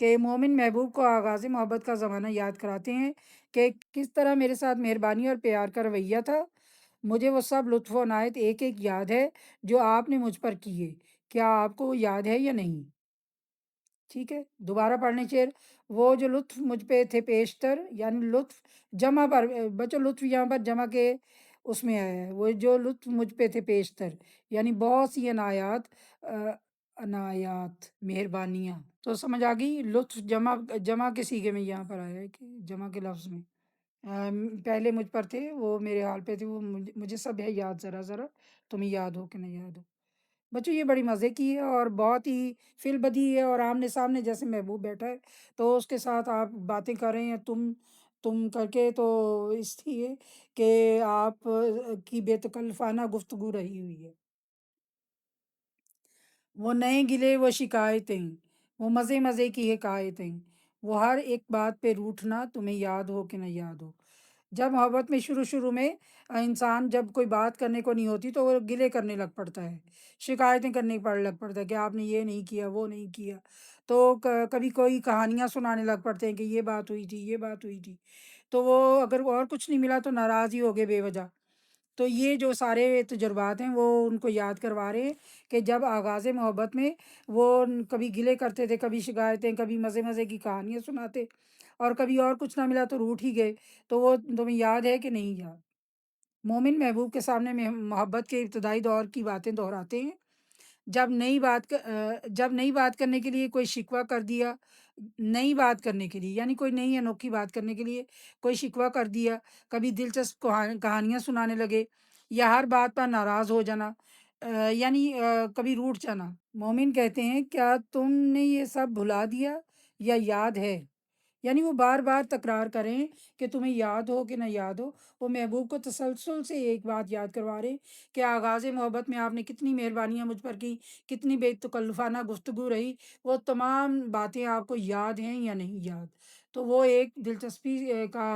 کہ مومن محبوب کو آغاز محبت کا زمانہ یاد کراتے ہیں کہ کس طرح میرے ساتھ مہربانی اور پیار کا رویہ تھا۔ مجھے وہ سب لطف و عنایت ایک ایک یاد ہے جو آپ نے مجھ پر کیے۔ کیا آپ کو وہ یاد ہے یا نہیں؟ ٹھیک ہے، دوبارہ پڑھنے چیر وہ جو لطف مجھ پہ تھے پیشتر، یعنی لطف جمع پر بچو، لطف یہاں پر جمع کے اس میں آیا ہے، وہ جو لطف مجھ پہ تھے پیشتر، یعنی بہت سی عنایات، عنایات مہربانیاں۔ تو سمجھ آ گئی، لطف جمع جمع کے سیغے میں یہاں پر آیا ہے کہ جمع کے لفظ میں پہلے مجھ پر تھے، وہ میرے حال پہ تھے، وہ مجھے سب ہے یاد، ذرا ذرا تمہیں یاد ہو کہ نہیں یاد ہو۔ بچوں یہ بڑی مزے کی ہے اور بہت ہی فی البدی ہے، اور آمنے سامنے جیسے محبوب بیٹھا ہے تو اس کے ساتھ آپ باتیں کر رہے ہیں، تم کر کے، تو اس لیے کہ آپ کی بے تکلفانہ گفتگو رہی ہوئی ہے۔ وہ نئے گلے، وہ شکایتیں، وہ مزے مزے کی حکایتیں، وہ ہر ایک بات پہ روٹھنا، تمہیں یاد ہو کہ نہ یاد ہو۔ جب محبت میں شروع میں انسان جب کوئی بات کرنے کو نہیں ہوتی تو وہ گلے کرنے لگ پڑتا ہے، شکایتیں کرنے لگ پڑتا ہے کہ آپ نے یہ نہیں کیا، وہ نہیں کیا، تو کبھی کوئی کہانیاں سنانے لگ پڑتے ہیں کہ یہ بات ہوئی تھی، یہ بات ہوئی تھی، تو وہ اگر اور کچھ نہیں ملا تو ناراض ہی ہو گئے بے وجہ۔ تو یہ جو سارے تجربات ہیں وہ ان کو یاد کروا رہے ہیں کہ جب آغاز محبت میں وہ کبھی گلے کرتے تھے، کبھی شکایتیں، کبھی مزے مزے کی کہانیاں سناتے، اور کبھی اور کچھ نہ ملا تو روٹھ ہی گئے، تو وہ تمہیں یاد ہے کہ نہیں یاد؟ مومن محبوب کے سامنے محبت کے ابتدائی دور کی باتیں دہراتے ہیں۔ جب نئی بات کرنے کے لیے کوئی شکوہ کر دیا، نئی بات کرنے کے لیے یعنی کوئی نئی انوکھی بات کرنے کے لیے کوئی شکوہ کر دیا، کبھی دلچسپ کہانیاں سنانے لگے، یا ہر بات پر ناراض ہو جانا، یعنی کبھی روٹھ جانا۔ مومن کہتے ہیں کیا تم نے یہ سب بھلا دیا یا یاد ہے؟ یعنی وہ بار بار تکرار کریں کہ تمہیں یاد ہو کہ نہ یاد ہو، وہ محبوب کو تسلسل سے ایک بات یاد کروا رہے کہ آغاز محبت میں آپ نے کتنی مہربانیاں مجھ پر کی، کتنی بے تکلفانہ گفتگو رہی، وہ تمام باتیں آپ کو یاد ہیں یا نہیں یاد؟ تو وہ ایک دلچسپی کا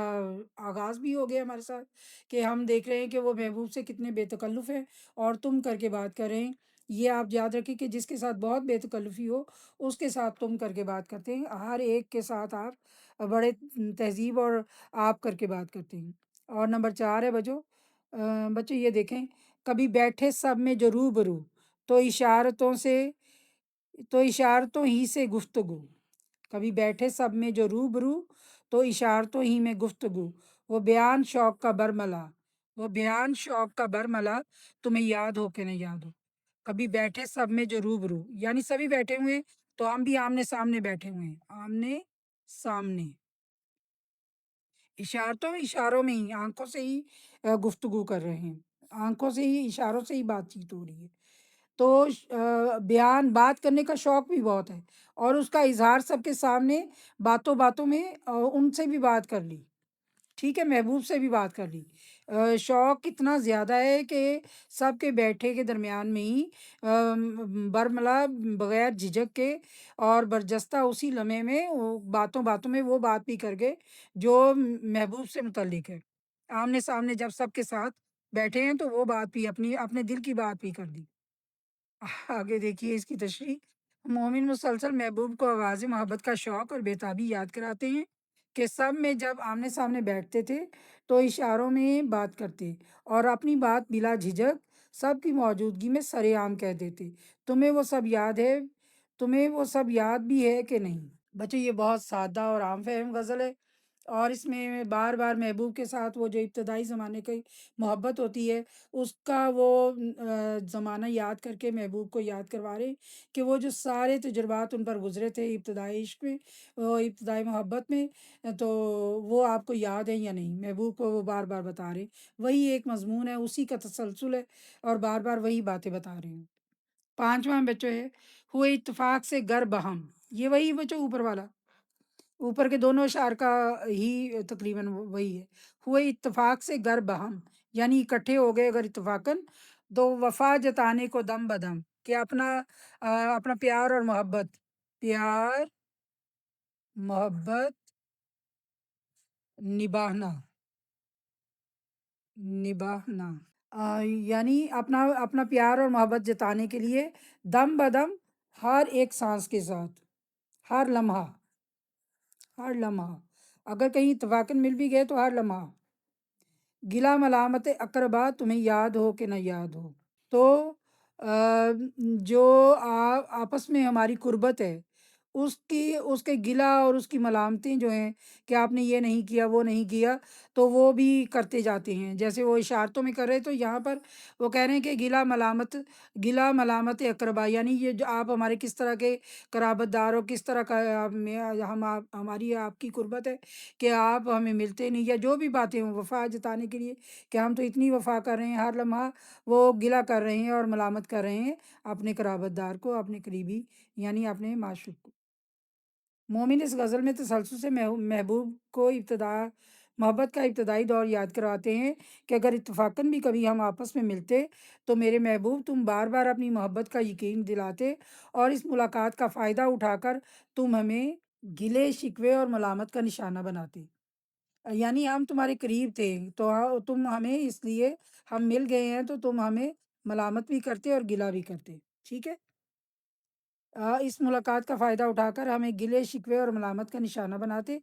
آغاز بھی ہو گیا ہمارے ساتھ کہ ہم دیکھ رہے ہیں کہ وہ محبوب سے کتنے بے تکلف ہیں، اور تم کر کے بات کر رہے ہیں۔ یہ آپ یاد رکھیں کہ جس کے ساتھ بہت بے تکلفی ہو اس کے ساتھ تم کر کے بات کرتے ہیں، ہر ایک کے ساتھ آپ بڑے تہذیب اور آپ کر کے بات کرتے ہیں۔ اور نمبر 4 ہے بچوں یہ دیکھیں، کبھی بیٹھے سب میں جو روبرو، تو اشارتوں ہی سے گفتگو، کبھی بیٹھے سب میں جو روبرو، تو اشارتوں ہی میں گفتگو، وہ بیان شوق کا برملا، وہ بیان شوق کا برملا، تمہیں یاد ہو کہ نہیں یاد ہو؟ کبھی بیٹھے سب میں جو روبرو، یعنی سبھی بیٹھے ہوئے ہیں تو ہم بھی آمنے سامنے بیٹھے ہوئے ہیں، آمنے سامنے، اشاروں میں ہی، آنکھوں سے ہی گفتگو کر رہے ہیں، آنکھوں سے ہی، اشاروں سے ہی بات چیت ہو رہی ہے، تو بیان بات کرنے کا شوق بھی بہت ہے، اور اس کا اظہار سب کے سامنے باتوں باتوں میں ان سے بھی بات کر لی، ٹھیک ہے، محبوب سے بھی بات کر لی، شوق اتنا زیادہ ہے کہ سب کے بیٹھے کے درمیان میں ہی برملا، بغیر جھجک کے اور برجستہ اسی لمحے میں وہ باتوں باتوں میں وہ بات بھی کر گئے جو محبوب سے متعلق ہے، آمنے سامنے جب سب کے ساتھ بیٹھے ہیں تو وہ بات بھی اپنے دل کی بات بھی کر دی۔ آگے دیکھیے اس کی تشریح، مومن مسلسل محبوب کو آغاز محبت کا شوق اور بیتابی یاد کراتے ہیں کہ سب میں جب آمنے سامنے بیٹھتے تھے تو اشاروں میں بات کرتے اور اپنی بات بلا جھجک سب کی موجودگی میں سرے عام کہہ دیتے۔ تمہیں وہ سب یاد ہے تمہیں وہ سب یاد بھی ہے کہ نہیں؟ بچے یہ بہت سادہ اور عام فہم غزل ہے، اور اس میں بار بار محبوب کے ساتھ وہ جو ابتدائی زمانے کی محبت ہوتی ہے اس کا وہ زمانہ یاد کر کے محبوب کو یاد کروا رہے کہ وہ جو سارے تجربات ان پر گزرے تھے ابتدائی عشق میں، وہ ابتدائی محبت میں، تو وہ آپ کو یاد ہے یا نہیں، محبوب کو وہ بار بار بتا رہے، وہی ایک مضمون ہے، اسی کا تسلسل ہے، اور بار بار وہی باتیں بتا رہے ہیں۔ 5واں بچوں ہے، ہوئے اتفاق سے گر بہم، یہ وہی بچوں اوپر والا، اوپر کے دونوں اشعار کا ہی تقریباً وہی ہے، ہوئے اتفاق سے گر بہم، یعنی اکٹھے ہو گئے اگر اتفاقاً، تو وفا جتانے کو دم بدم، کہ اپنا پیار محبت نبھانا نبھانا یعنی اپنا پیار اور محبت جتانے کے لیے دم بدم، ہر ایک سانس کے ساتھ، ہر لمحہ ہر لمحہ، اگر کہیں اتفاقاً مل بھی گئے تو ہر لمحہ، گلا ملامت اقربا تمہیں یاد ہو کہ نہ یاد ہو۔ تو جو آپس میں ہماری قربت ہے، اس کے گلا اور اس کی ملامتیں جو ہیں کہ آپ نے یہ نہیں کیا وہ نہیں کیا، تو وہ بھی کرتے جاتے ہیں، جیسے وہ اشارتوں میں کر رہے، تو یہاں پر وہ کہہ رہے ہیں کہ گلا ملامت اقربا، یعنی یہ جو آپ ہمارے کس طرح کے قرابت دار ہو، کس طرح کا ہماری آپ کی قربت ہے کہ آپ ہمیں ملتے نہیں، یا جو بھی باتیں ہوں وفا جتانے کے لیے کہ ہم تو اتنی وفا کر رہے ہیں، ہر لمحہ وہ گلا کر رہے ہیں اور ملامت کر رہے ہیں اپنے قرابت دار کو، اپنے قریبی یعنی اپنے معشوق کو۔ مومن اس غزل میں تسلسل سے محبوب کو محبت کا ابتدائی دور یاد کرواتے ہیں کہ اگر اتفاقاً بھی کبھی ہم آپس میں ملتے تو میرے محبوب تم بار بار اپنی محبت کا یقین دلاتے، اور اس ملاقات کا فائدہ اٹھا کر تم ہمیں گلے شکوے اور ملامت کا نشانہ بناتے، یعنی ہم تمہارے قریب تھے تو تم ہمیں اس لیے ہم مل گئے ہیں تو تم ہمیں ملامت بھی کرتے اور گلہ بھی کرتے، ٹھیک ہے۔ اس ملاقات کا فائدہ اٹھا کر ہمیں گلے شکوے اور ملامت کا نشانہ بناتے۔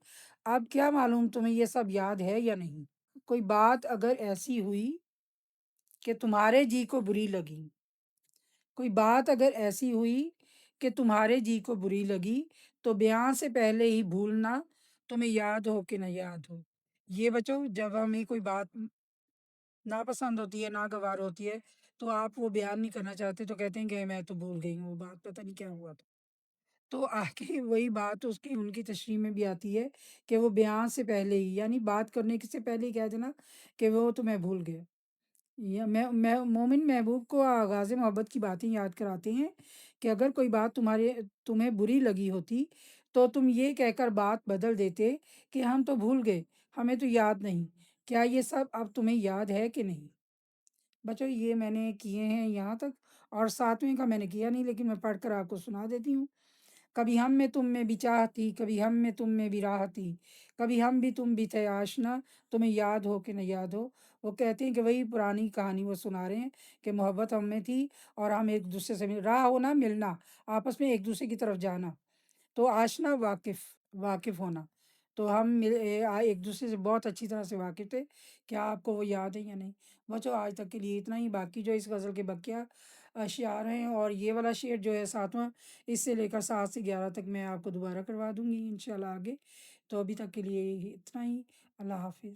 اب کیا معلوم تمہیں یہ سب یاد ہے یا نہیں؟ کوئی بات اگر ایسی ہوئی کہ تمہارے جی کو بری لگی، کوئی بات اگر ایسی ہوئی کہ تمہارے جی کو بری لگی، تو بیان سے پہلے ہی بھولنا تمہیں یاد ہو کہ نہ یاد ہو۔ یہ بچوں، جب ہمیں کوئی بات ناپسند ہوتی ہے، ناگوار ہوتی ہے، تو آپ وہ بیان نہیں کرنا چاہتے تو کہتے ہیں کہ میں تو بھول گئی ہوں وہ بات، پتہ نہیں کیا ہوا تھا۔ تو آگے وہی بات ان کی تشریح میں بھی آتی ہے کہ وہ بیان سے پہلے ہی، یعنی بات کرنے سے پہلے ہی کہہ دینا کہ وہ تو میں بھول گیا۔ میں مومن محبوب کو آغاز محبت کی باتیں یاد کراتے ہیں کہ اگر کوئی بات تمہیں بری لگی ہوتی تو تم یہ کہہ کر بات بدل دیتے کہ ہم تو بھول گئے، ہمیں تو یاد نہیں۔ کیا یہ سب اب تمہیں یاد ہے کہ نہیں؟ بچوں، یہ میں نے کیے ہیں یہاں تک، اور ساتویں کا میں نے کیا نہیں، لیکن میں پڑھ کر آپ کو سنا دیتی ہوں۔ کبھی ہم میں تم میں بھی چاہ تھی، کبھی ہم میں تم میں بھی راہ تھی، کبھی ہم بھی تم بھی تھے آشنا، تمہیں یاد ہو کہ نہ یاد ہو۔ وہ کہتے ہیں کہ وہی پرانی کہانی وہ سنا رہے ہیں کہ محبت ہم میں تھی اور ہم ایک دوسرے سے راہ ہونا، ملنا، آپس میں ایک دوسرے کی طرف جانا، تو آشنا واقف ہونا، تو ہم ایک دوسرے سے بہت اچھی طرح سے واقف تھے۔ کیا آپ کو وہ یاد ہے یا نہیں؟ بچوں، آج تک کے لیے اتنا ہی، باقی جو اس غزل کے بقیہ اشعار ہیں، اور یہ والا شعر جو ہے ساتواں، اس سے لے کر 7 سے 11 تک میں آپ کو دوبارہ کروا دوں گی انشاءاللہ آگے۔ تو ابھی تک کے لیے اتنا ہی، اللہ حافظ۔